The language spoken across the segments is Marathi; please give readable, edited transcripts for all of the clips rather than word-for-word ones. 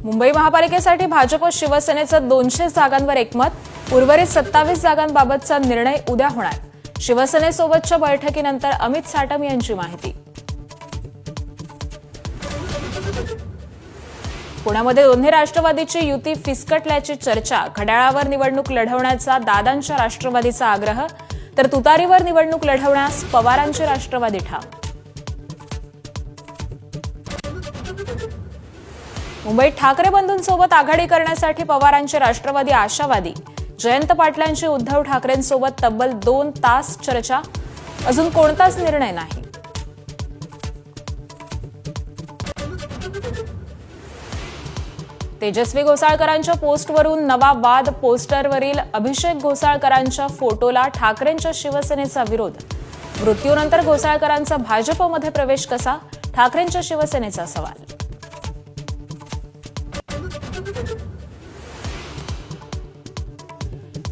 मुंबई महापालिकेसाठी भाजप शिवसेनेचं 200 जागांवर एकमत। उर्वरित 27 जागांबाबतचा निर्णय उद्या होणार। शिवसेनेसोबतच्या बैठकीनंतर अमित साटम यांची माहिती। पुण्यामध्ये दोन्ही राष्ट्रवादीची युती फिसकटल्याची चर्चा। घड्याळावर निवडणूक लढवण्याचा दादांच्या राष्ट्रवादीचा आग्रह, तर तुतारीवर निवडणूक लढवण्यास पवारांचे राष्ट्रवादी ठाम। मुंबईत ठाकरे बंधूंसोबत आघाडी करण्यासाठी पवारांचे राष्ट्रवादी आशावादी। जयंत पाटलांची उद्धव ठाकरेंसोबत तब्बल 2 तास चर्चा। अजून कोणताच निर्णय नाही। तेजस्वी घोसाळकरांच्या पोस्टवरून नवा वाद। पोस्टरवरील अभिषेक घोसाळकरांच्या फोटोला ठाकरेंच्या शिवसेनेचा विरोध। मृत्यूनंतर घोसाळकरांचा भाजपमध्ये प्रवेश कसा? ठाकरेंच्या शिवसेनेचा सवाल।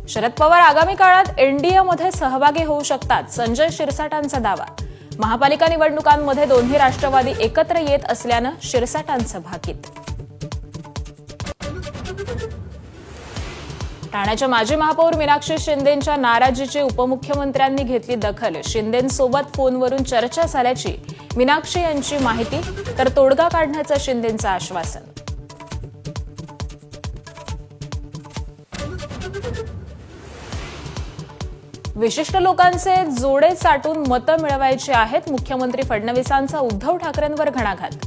शरद पवार आगामी काळात एनडीएमध्ये सहभागी होऊ शकतात। संजय शिरसाटांचा दावा। महापालिका निवडणुकांमध्ये दोन्ही राष्ट्रवादी एकत्र येत असल्यानं शिरसाटांचं भाकीत। ठाण्याच्या माजी महापौर मीनाक्षी शिंदेंच्या नाराजीची उपमुख्यमंत्र्यांनी घेतली दखल। शिंदेंसोबत फोनवरून चर्चा झाल्याची मीनाक्षी यांची माहिती, तर तोडगा काढण्याचं शिंदेंचं आश्वासन। विशिष्ट लोकांचे जोडे चाटून मतं मिळवायची आहेत। मुख्यमंत्री फडणवीसांचा उद्धव ठाकरेंवर घणाघात।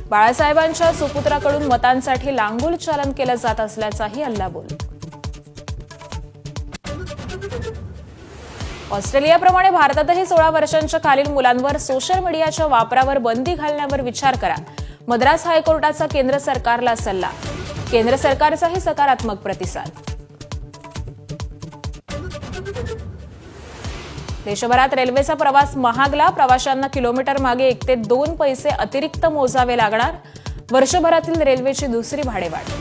बाळासाहेबांच्या सुपुत्राकडून मतांसाठी लांगुल चालन केलं जात असल्याचाही हल्लाबोल। ऑस्ट्रेलियाप्रमाणे भारतातही 16 वर्षांच्या खालील मुलांवर सोशल मीडियाच्या वापरावर बंदी घालण्यावर विचार करा। मद्रास हायकोर्टाचा केंद्र सरकारला सल्ला। केंद्र सरकारचाही सकारात्मक प्रतिसाद। देशभरात रेल्वेचा प्रवास महागला। प्रवाशांना किलोमीटर मागे 1 ते 2 पैसे अतिरिक्त मोजावे लागणार। वर्षभरातील रेल्वेची दुसरी भाडेवाढ।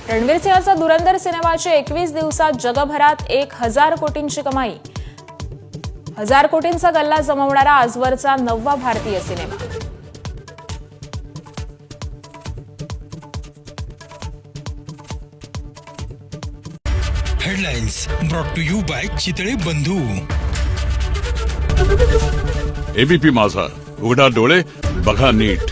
रणवीर सिंहचा धुरंधर सिनेमाची 21 दिवसात जगभरात 1000 कोटींची कमाई। 1000 कोटींचा गल्ला जमवणारा आजवरचा 9वा भारतीय सिनेमा। Headlines brought to you by Chitale Bandhu. ABP माझा, उघडा डोळे बघा नीट।